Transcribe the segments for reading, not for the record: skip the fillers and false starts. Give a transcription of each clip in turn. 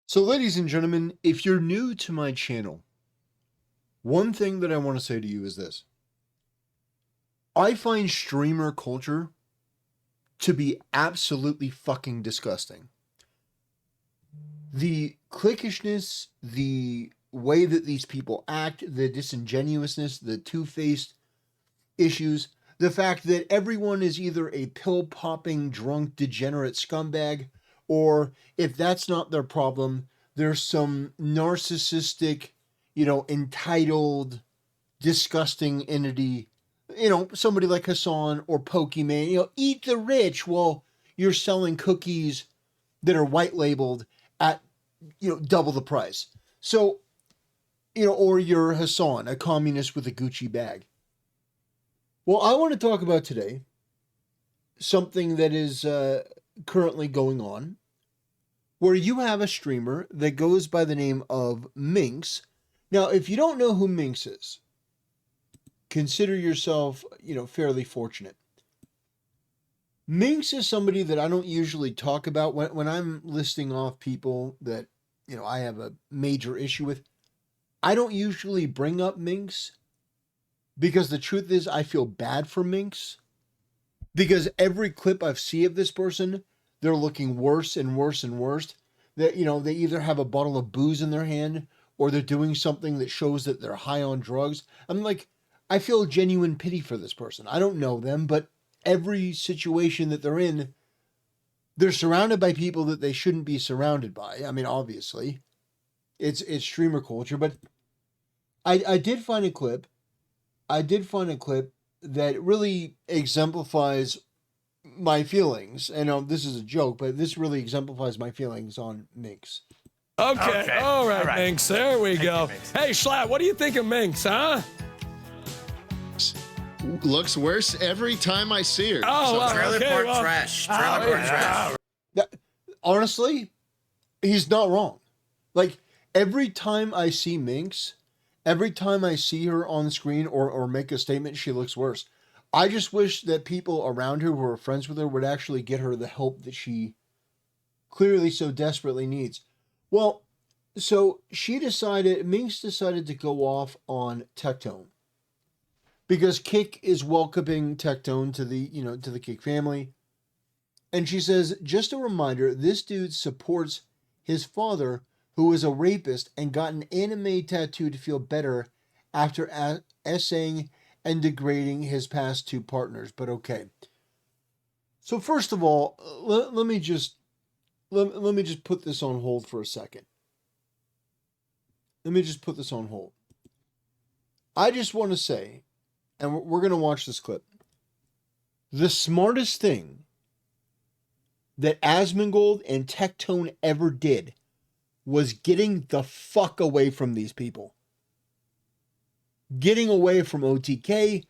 So, ladies and gentlemen, if you're new to my channel, one thing that I want to say to you is this. I find streamer culture to be absolutely fucking disgusting. The cliquishness, the way that these people act, the disingenuousness, the two-faced issues, the fact that everyone is either a pill-popping, drunk, degenerate scumbag, or if that's not their problem, there's some narcissistic, entitled, disgusting entity, somebody like Hassan or Pokemon, eat the rich while you're selling cookies that are white labeled at, double the price. So, or you're Hassan, a communist with a Gucci bag. Well, I want to talk about today something that is currently going on, where you have a streamer that goes by the name of Minx. Now, if you don't know who Minx is, consider yourself, fairly fortunate. Minx is somebody that I don't usually talk about when I'm listing off people that, I have a major issue with. I don't usually bring up Minx because the truth is I feel bad for Minx, because every clip I see of this person, they're looking worse and worse and worse. That, they either have a bottle of booze in their hand or they're doing something that shows that they're high on drugs. I'm like, I feel genuine pity for this person. I don't know them, but every situation that they're in, they're surrounded by people that they shouldn't be surrounded by. I mean, obviously, it's streamer culture, but I did find a clip. That really exemplifies my feelings. And this is a joke, but this really exemplifies my feelings on Minx. Okay. All right, Minx. There we go. Hey, Schlatt, what do you think of Minx, huh? Looks worse every time I see her. Oh, well, Trailer park trash. Trailer park trash. Honestly, he's not wrong. Like, every time I see Minx, every time I see her on screen or make a statement, she looks worse. I just wish that people around her who are friends with her would actually get her the help that she clearly so desperately needs. Well, so Minx decided to go off on Tectone, because Kick is welcoming Tectone to the Kick family. And she says, just a reminder, this dude supports his father, who was a rapist and got an anime tattoo to feel better after essaying and degrading his past two partners. But okay. So first of all, let me just put this on hold for a second. Let me just put this on hold. I just want to say, and we're going to watch this clip, the smartest thing that Asmongold and Tectone ever did was getting the fuck away from these people. Getting away from OTK,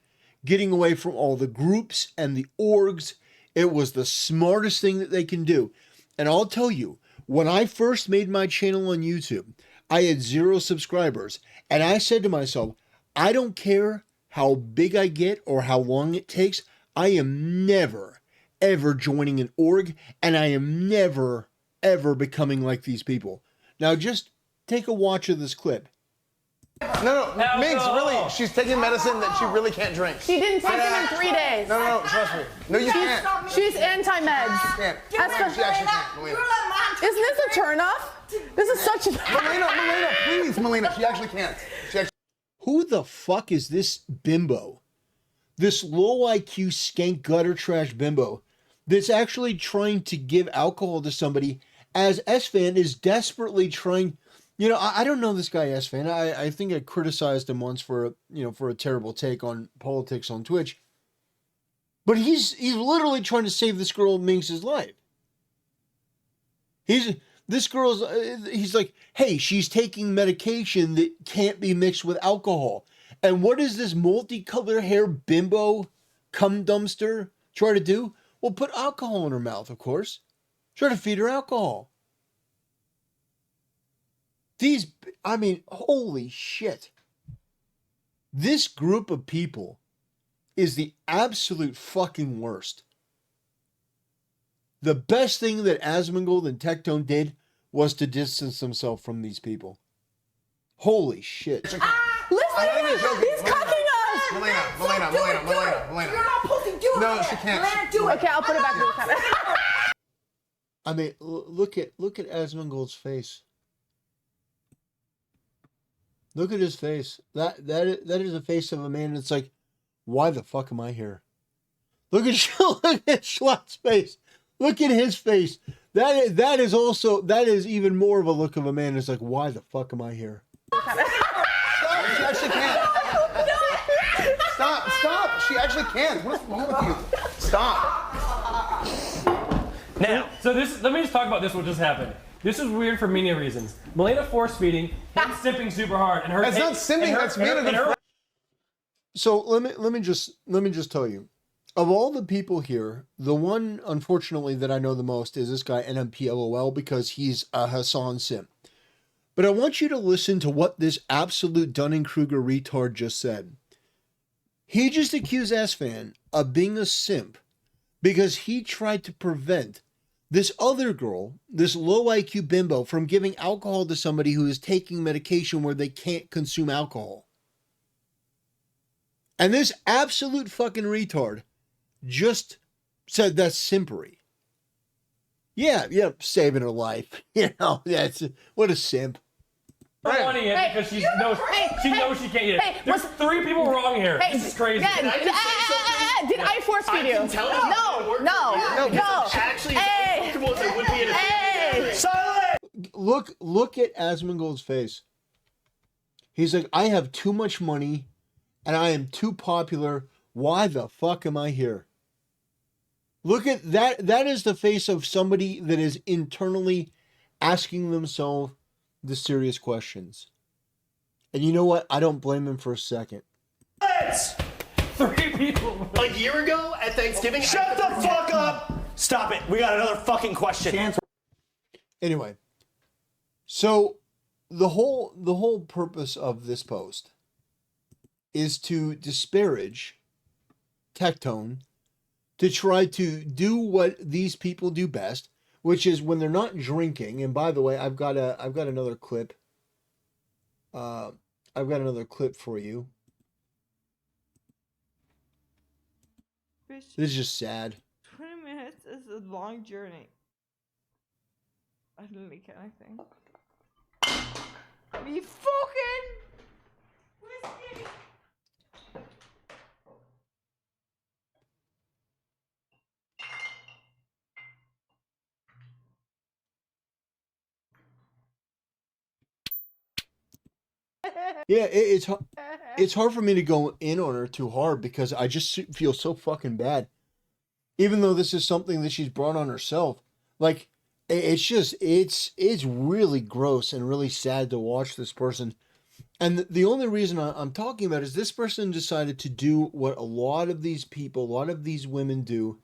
getting away from all the groups and the orgs. It was the smartest thing that they can do. And I'll tell you, when I first made my channel on YouTube, I had 0 subscribers. And I said to myself, I don't care how big I get or how long it takes. I am never, ever joining an org. And I am never, ever becoming like these people. Now, just take a watch of this clip. No, Minx, really, she's taking medicine that she really can't drink. She didn't take them in 3 days. No, trust me. No, you can't. She's anti-meds. She can't. She actually can't, Melina. Isn't this a turnoff? This is such a... Melina, please, Melina. She actually can't. Who the fuck is this bimbo? This low IQ skank gutter trash bimbo that's actually trying to give alcohol to somebody as S-Fan is desperately trying... I don't know this guy S-Fan. I think I criticized him once for a terrible take on politics on Twitch. But he's literally trying to save this girl Minx's life. He's like, hey, she's taking medication that can't be mixed with alcohol. And what does this multicolored hair bimbo cum dumpster try to do? Well, put alcohol in her mouth, of course. Try to feed her alcohol. Holy shit. This group of people is the absolute fucking worst. The best thing that Asmongold and Tectone did was to distance himself from these people. Holy shit. Listen, he's cooking us. Melena. You're not supposed to do it. No, she can't. Melena, do it. Okay, I'll put it back in the camera. I mean, look at Asmongold's face. Look at his face. That is the face of a man that's like, why the fuck am I here? Look at Schlatt's face. Look at his face. That is even more of a look of a man that's like, why the fuck am I here? She actually can't. Stop. She actually can't. What's wrong with you? Stop. Now, so let me just talk about this, what just happened. This is weird for many reasons. Melena force feeding, him simping super hard, and her. That's not simping. That's being a good friend. So let me just tell you, of all the people here, the one unfortunately that I know the most is this guy NMPLOL because he's a Hassan simp. But I want you to listen to what this absolute Dunning-Kruger retard just said. He just accused S-Fan of being a simp because he tried to prevent this other girl, this low IQ bimbo, from giving alcohol to somebody who is taking medication where they can't consume alcohol. And this absolute fucking retard just said that's simpery. Yeah, saving her life. You know, that's what a simp. Wanting it because she knows she can't get it. There's 3 people wrong here. This is crazy. Did I force feed you? No. Actually, Hey. it would be in a Hey. Look at Asmongold's face. He's like, I have too much money and I am too popular. Why the fuck am I here? Look at that. That is the face of somebody that is internally asking themselves the serious questions. And you know what? I don't blame him for a second. 3 people. A year ago at Thanksgiving. Shut the fuck up! Stop it. We got another fucking question. Anyway, so the whole purpose of this post is to disparage Tectone, to try to do what these people do best, which is when they're not drinking. And by the way, I've got another clip. I've got another clip for you. This is just sad. 20 minutes is a long journey. I didn't make anything. Me fucking whiskey. Yeah, it's hard for me to go in on her too hard because I just feel so fucking bad. Even though this is something that she's brought on herself. Like, it's really gross and really sad to watch this person. And the only reason I'm talking about is this person decided to do what a lot of these people, a lot of these women do,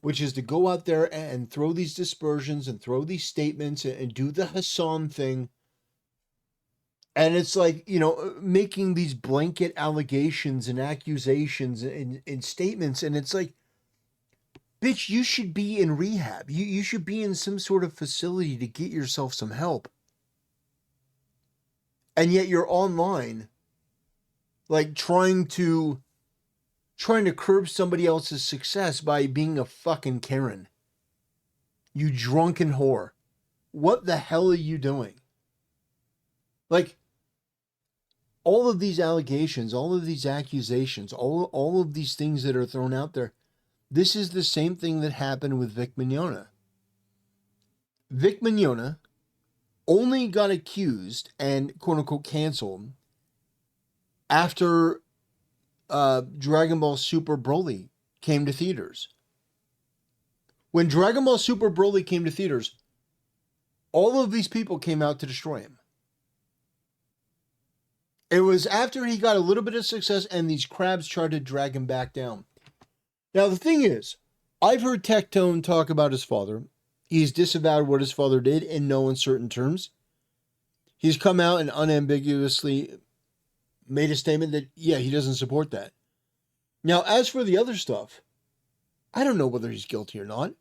which is to go out there and throw these dispersions and throw these statements and do the Hassan thing. And it's like, you know, making these blanket allegations and accusations and statements. And it's like, bitch, you should be in rehab. You should be in some sort of facility to get yourself some help. And yet you're online, like trying to curb somebody else's success by being a fucking Karen. You drunken whore. What the hell are you doing? Like, all of these allegations, all of these accusations, all of these things that are thrown out there, this is the same thing that happened with Vic Mignogna. Vic Mignogna only got accused and quote-unquote canceled after Dragon Ball Super Broly came to theaters. When Dragon Ball Super Broly came to theaters, all of these people came out to destroy him. It was after he got a little bit of success and these crabs tried to drag him back down. Now, the thing is, I've heard Tectone talk about his father. He's disavowed what his father did in no uncertain terms. He's come out and unambiguously made a statement that, yeah, he doesn't support that. Now, as for the other stuff, I don't know whether he's guilty or not.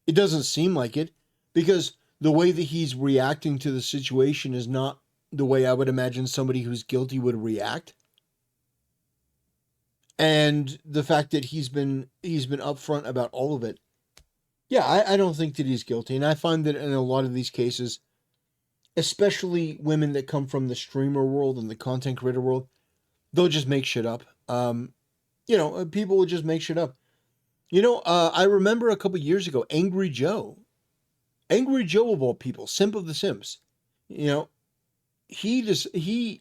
It doesn't seem like it, because the way that he's reacting to the situation is not the way I would imagine somebody who's guilty would react. And the fact that he's been upfront about all of it. Yeah, I don't think that he's guilty. And I find that in a lot of these cases, especially women that come from the streamer world and the content creator world, they'll just make shit up. People will just make shit up. I remember a couple years ago, Angry Joe of all people, Simp of the Simps, he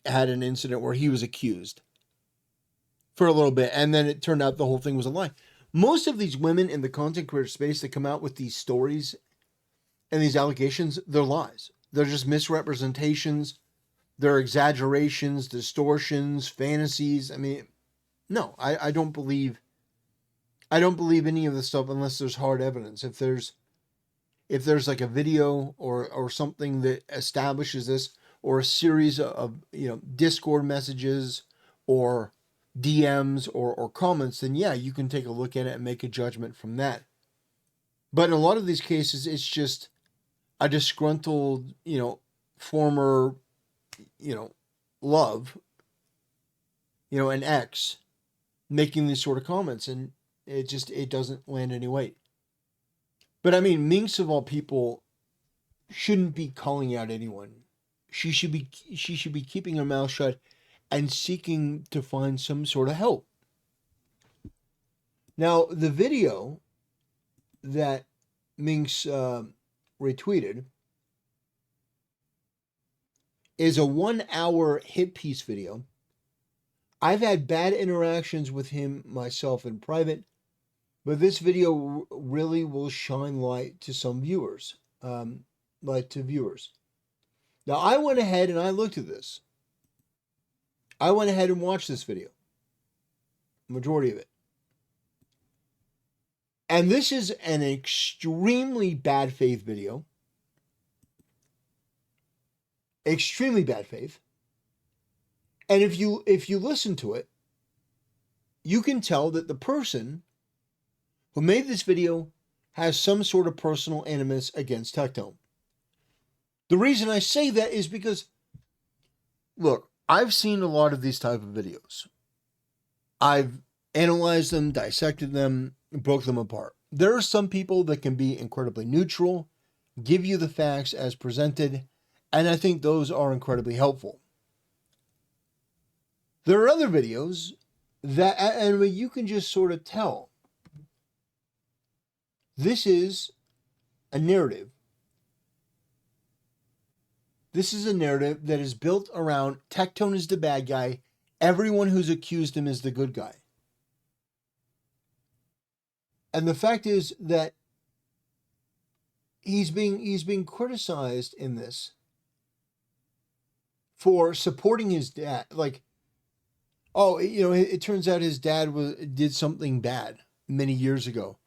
had an incident where he was accused for a little bit, and then it turned out the whole thing was a lie. Most of these women in the content creator space that come out with these stories and these allegations, they're lies. They're just misrepresentations. They're exaggerations, distortions, fantasies. I mean, no, I don't believe any of this stuff unless there's hard evidence. If there's like a video or something that establishes this, or a series of Discord messages or DMs or comments, then yeah, you can take a look at it and make a judgment from that. But in a lot of these cases, it's just a disgruntled, former, love, an ex, making these sort of comments, and it doesn't land any weight. But I mean, Minx of all people shouldn't be calling out anyone. She should be keeping her mouth shut and seeking to find some sort of help. Now, the video that Minx retweeted is a 1-hour hit piece video. I've had bad interactions with him myself in private, but this video really will shine light to some viewers, Now, I went ahead and I looked at this. I went ahead and watched this video. Majority of it. And this is an extremely bad faith video. Extremely bad faith. And if you listen to it, you can tell that the person who made this video has some sort of personal animus against Tectone. The reason I say that is because, look, I've seen a lot of these type of videos. I've analyzed them, dissected them, broke them apart. There are some people that can be incredibly neutral, give you the facts as presented, and I think those are incredibly helpful. There are other videos that, and you can just sort of tell. This is a narrative. This is a narrative that is built around Tectone is the bad guy. Everyone who's accused him is the good guy. And the fact is that he's being criticized in this for supporting his dad. Like, it turns out his dad did something bad many years ago.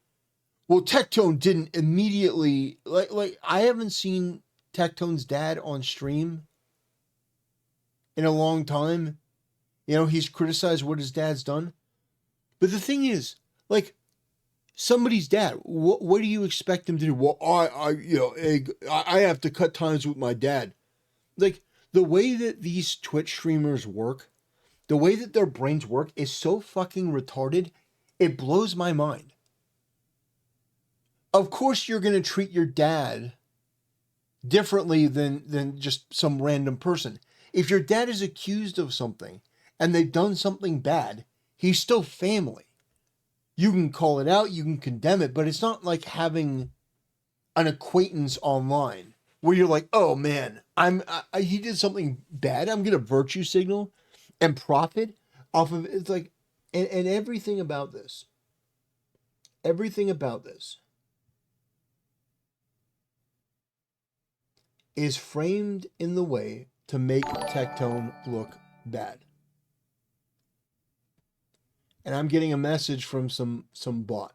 Well, Tectone didn't immediately, like I haven't seen Tectone's dad on stream in a long time. He's criticized what his dad's done. But the thing is, like, somebody's dad, what do you expect him to do? Well, I have to cut ties with my dad. Like, the way that these Twitch streamers work, the way that their brains work is so fucking retarded, it blows my mind. Of course you're going to treat your dad differently than just some random person. If your dad is accused of something and they've done something bad, he's still family. You can call it out, you can condemn it, but it's not like having an acquaintance online where you're like, oh man, he did something bad, I'm going to virtue signal and profit off of it. It's like, and everything about this is framed in the way to make Tectone look bad. And I'm getting a message from some bot.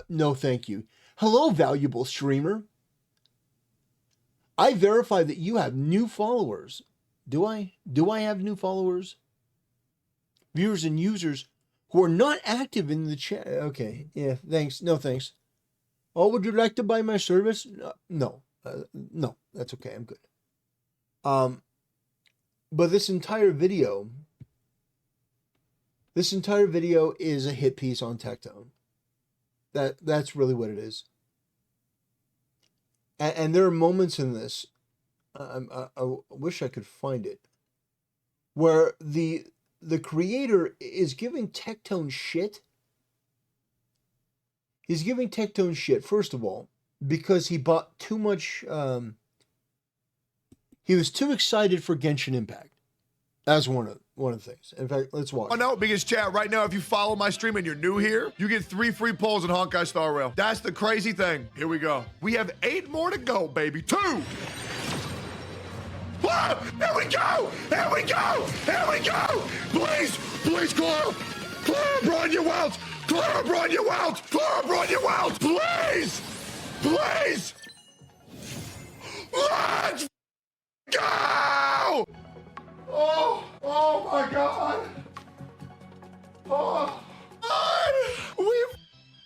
No, thank you. Hello, valuable streamer. I verify that you have new followers. Do I have new followers? Viewers and users who are not active in the chat. Okay, yeah, thanks. No, thanks. Oh, would you like to buy my service? No. No, that's okay. I'm good. But this entire video is a hit piece on Tectone. That's really what it is. And there are moments in this, I wish I could find it, where the creator is giving Tectone shit. He's giving Tectone shit, first of all, because he bought too much. He was too excited for Genshin Impact. That's one of the things. In fact, let's watch. Oh no, because chat, right now, if you follow my stream and you're new here, you get 3 free polls in Honkai Star Rail. That's the crazy thing. Here we go. We have 8 more to go, baby. 2. Ah, here we go! Here we go! Here we go! Please! Please, Clara! Clara, Bronya Welch! Clara, Bronya Welch! Clara, Bronya Welch! Please! Please! Let's go! Oh my God! Oh, God! We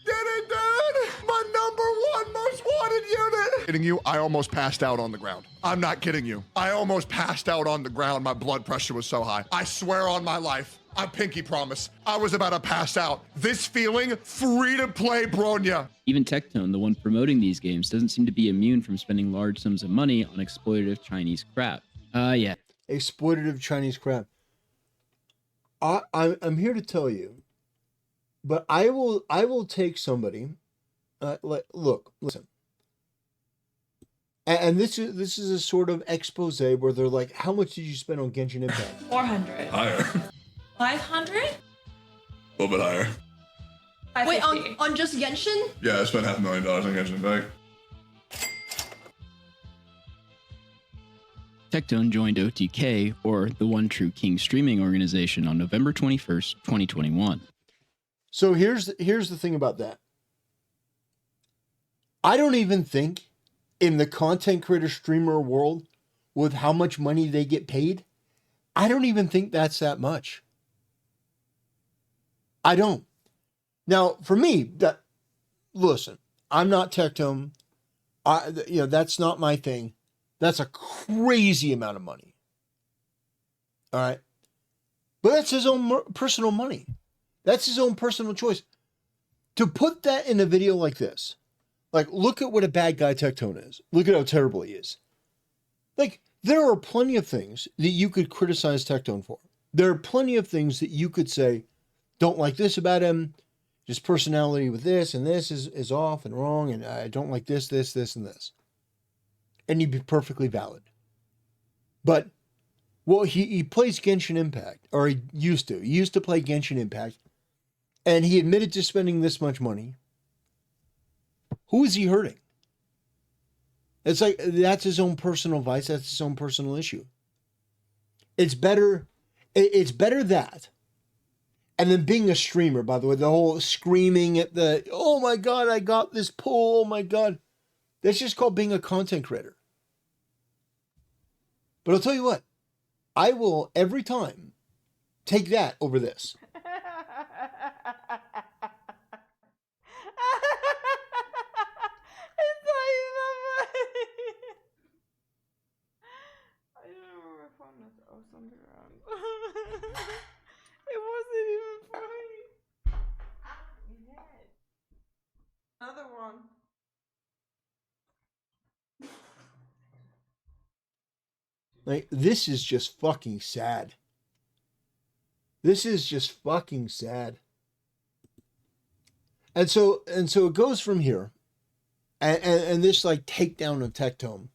did it, dude! My #1 most wanted unit! Kidding you? I almost passed out on the ground. I'm not kidding you. I almost passed out on the ground. My blood pressure was so high. I swear on my life. I pinky promise. I was about to pass out. This feeling, free to play Bronya. Even Tectone, the one promoting these games, doesn't seem to be immune from spending large sums of money on exploitative Chinese crap. Yeah. Exploitative Chinese crap. I'm here to tell you, but I will take somebody. Look, listen. And this is a sort of expose where they're like, how much did you spend on Genshin Impact? 400. Higher. 500? A little bit higher. Wait, on just Genshin? Yeah, I spent $500,000 on Genshin Impact. Tectone joined OTK, or the One True King streaming organization, on November 21st, 2021. So here's the thing about that. I don't even think in the content creator streamer world, with how much money they get paid, I don't even think that's that much. I don't. Now, for me, listen, I'm not Tectone. That's not my thing. That's a crazy amount of money. All right. But that's his own personal money. That's his own personal choice. To put that in a video like this, like, look at what a bad guy Tectone is. Look at how terrible he is. Like, there are plenty of things that you could criticize Tectone for. There are plenty of things that you could say, don't like this about him. His personality with this and this is off and wrong. And I don't like this, and this. And he'd be perfectly valid. But, well, he plays Genshin Impact, or he used to. He used to play Genshin Impact, and he admitted to spending this much money. Who is he hurting? It's like, that's his own personal vice. That's his own personal issue. It's better that. And then being a streamer, by the way, the whole screaming at oh my God, I got this pull, oh my God. That's just called being a content creator. But I'll tell you what, I will every time take that over this. It's not even funny. I don't know where my phone is. Oh, something around. It wasn't even funny. Another one. Like, this is just fucking sad. This is just fucking sad. And so it goes from here. And this, like, takedown of Tectone.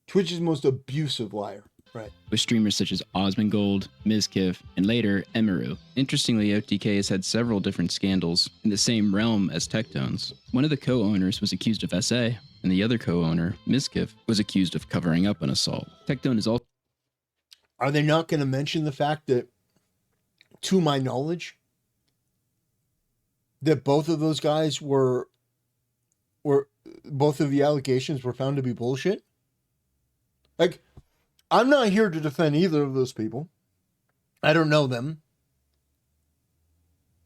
Twitch's most abusive liar. Right. With streamers such as Osmongold, Mizkif, and later Emiru. Interestingly, OTK has had several different scandals in the same realm as Tectone's. One of the co-owners was accused of SA, and the other co-owner, Mizkif, was accused of covering up an assault. Tectone is also... Are they not going to mention the fact that, to my knowledge, that both of those guys were both of the allegations were found to be bullshit? Like, I'm not here to defend either of those people. I don't know them.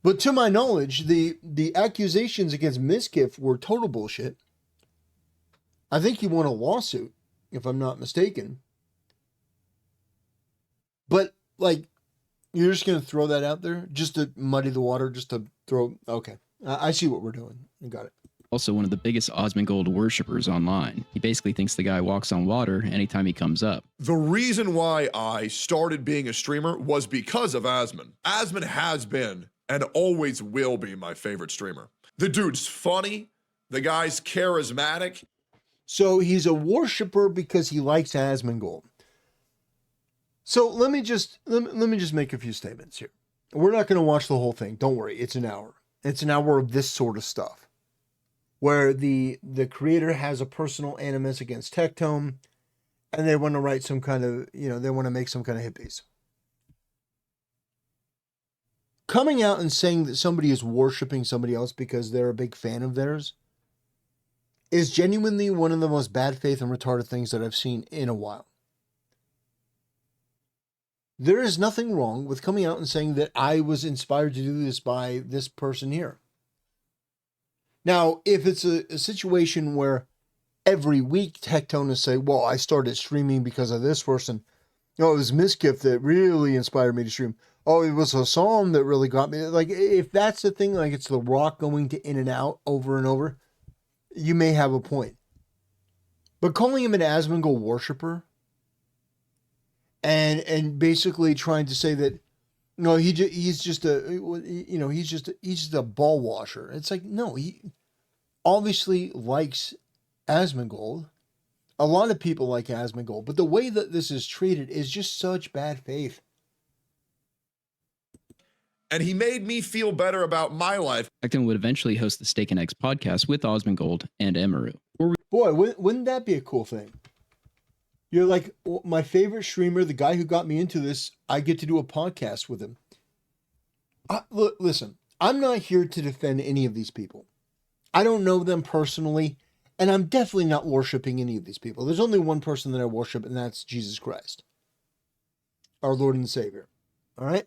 But to my knowledge, the accusations against Mizkif were total bullshit. I think he won a lawsuit, if I'm not mistaken. But, like, you're just going to throw that out there just to muddy the water, just to throw... Okay. I see what we're doing. I got it. Also one of the biggest Osmongold worshippers online. He basically thinks the guy walks on water anytime he comes up. The reason why I started being a streamer was because of Asmon. Asmon has been and always will be my favorite streamer. The dude's funny. The guy's charismatic. So he's a worshiper because he likes Asmongold. So let me just make a few statements here. We're not going to watch the whole thing. Don't worry. It's an hour. It's an hour of this sort of stuff, where the creator has a personal animus against Tectone, and they want to write some kind of, they want to make some kind of hit piece. Coming out and saying that somebody is worshiping somebody else because they're a big fan of theirs is genuinely one of the most bad faith and retarded things that I've seen in a while. There is nothing wrong with coming out and saying that I was inspired to do this by this person here. Now, if it's a situation where every week Tectone say, well, I started streaming because of this person. It was Misgift that really inspired me to stream. Oh, it was a song that really got me. Like, if that's the thing, like it's The Rock going to in and out over and over, you may have a point. But calling him an Asmongold worshiper and basically trying to say that, no, he's just a ball washer. It's like, no, he obviously likes Asmongold. A lot of people like Asmongold, but the way that this is treated is just such bad faith. And he made me feel better about my life. Tectone would eventually host the Steak and Eggs podcast with Osmongold and Emaru. Boy, wouldn't that be a cool thing? You're like, my favorite streamer, the guy who got me into this, I get to do a podcast with him. Look, listen, I'm not here to defend any of these people. I don't know them personally, and I'm definitely not worshiping any of these people. There's only one person that I worship, and that's Jesus Christ, our Lord and Savior. All right?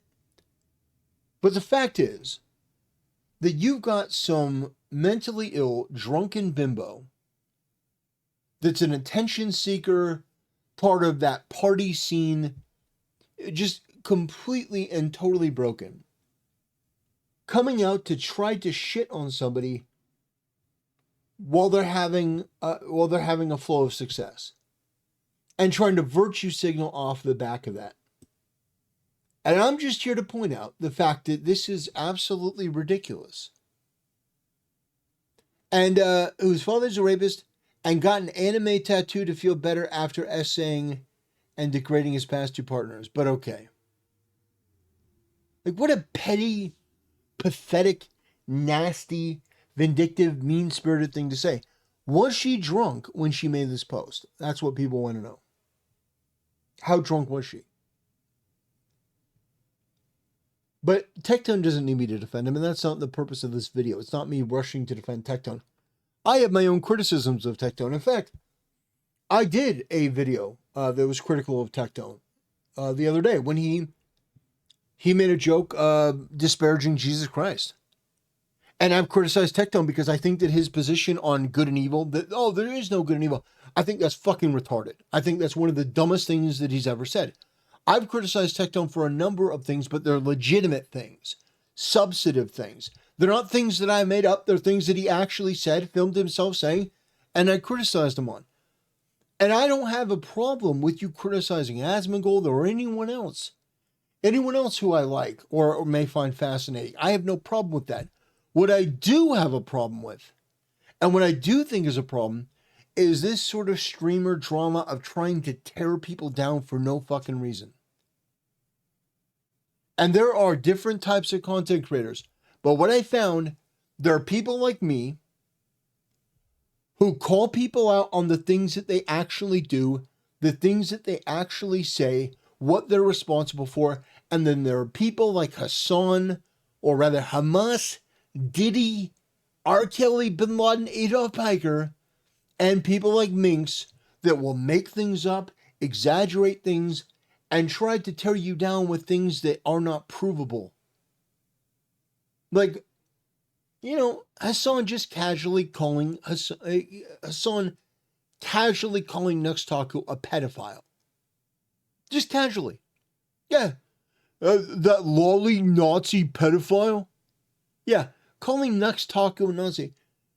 But the fact is that you've got some mentally ill, drunken bimbo that's an attention seeker, part of that party scene, just completely and totally broken, coming out to try to shit on somebody while they're having a flow of success, and trying to virtue signal off the back of that. And I'm just here to point out the fact that this is absolutely ridiculous. And whose father's a rapist and got an anime tattoo to feel better after essaying and degrading his past two partners. But okay. Like, what a petty, pathetic, nasty, vindictive, mean-spirited thing to say. Was she drunk when she made this post? That's what people want to know. How drunk was she? But Tectone doesn't need me to defend him, and that's not the purpose of this video. It's not me rushing to defend Tectone. I have my own criticisms of Tectone. In fact, I did a video that was critical of Tectone the other day when he made a joke disparaging Jesus Christ. And I've criticized Tectone because I think that his position on good and evil, that, oh, there is no good and evil, I think that's fucking retarded. I think that's one of the dumbest things that he's ever said. I've criticized Tectone for a number of things, but they're legitimate things, substantive things. They're not things that I made up. They're things that he actually said, filmed himself saying, and I criticized him on. And I don't have a problem with you criticizing Asmongold or anyone else who I like or may find fascinating. I have no problem with that. What I do have a problem with, and what I do think is a problem, is this sort of streamer drama of trying to tear people down for no fucking reason. And there are different types of content creators. But what I found, there are people like me who call people out on the things that they actually do, the things that they actually say, what they're responsible for. And then there are people like Hassan, or rather Hamas, Diddy, R. Kelly, Bin Laden, Adolf Piker, and people like Minx that will make things up, exaggerate things, and try to tear you down with things that are not provable. Like, Hassan just casually calling Hassan casually calling Nuxtaku a pedophile. Just casually. Yeah. That lolly Nazi pedophile? Yeah. Calling Nuxtaku a Nazi.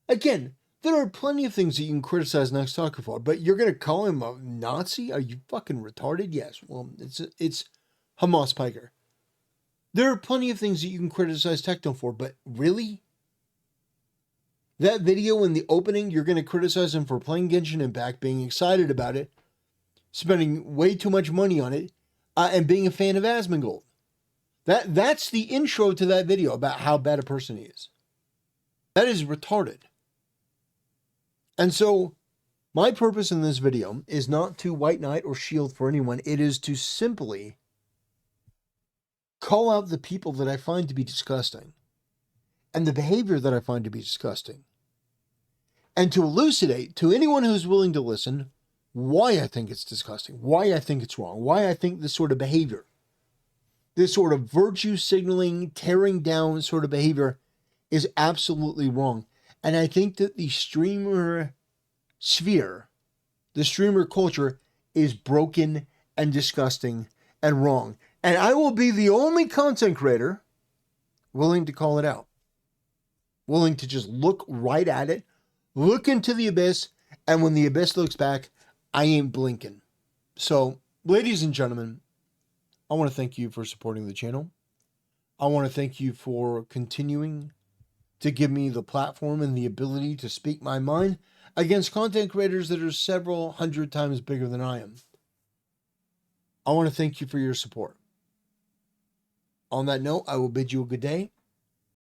Again, there are plenty of things that you can criticize Nuxtaku for, but you're going to call him a Nazi? Are you fucking retarded? Yes. Well, it's Hamas Piker. There are plenty of things that you can criticize Tectone for, but really? That video in the opening, you're going to criticize him for playing Genshin Impact, being excited about it, spending way too much money on it, and being a fan of Asmongold. That's the intro to that video about how bad a person he is. That is retarded. And so, my purpose in this video is not to white knight or shield for anyone. It is to simply call out the people that I find to be disgusting and the behavior that I find to be disgusting, and to elucidate to anyone who's willing to listen why I think it's disgusting, why I think it's wrong, why I think this sort of behavior, this sort of virtue signaling, tearing down sort of behavior is absolutely wrong. And I think that the streamer sphere, the streamer culture is broken and disgusting and wrong. And I will be the only content creator willing to call it out. Willing to just look right at it, look into the abyss, and when the abyss looks back, I ain't blinking. So, ladies and gentlemen, I want to thank you for supporting the channel. I want to thank you for continuing to give me the platform and the ability to speak my mind against content creators that are several hundred times bigger than I am. I want to thank you for your support. On that note, I will bid you a good day.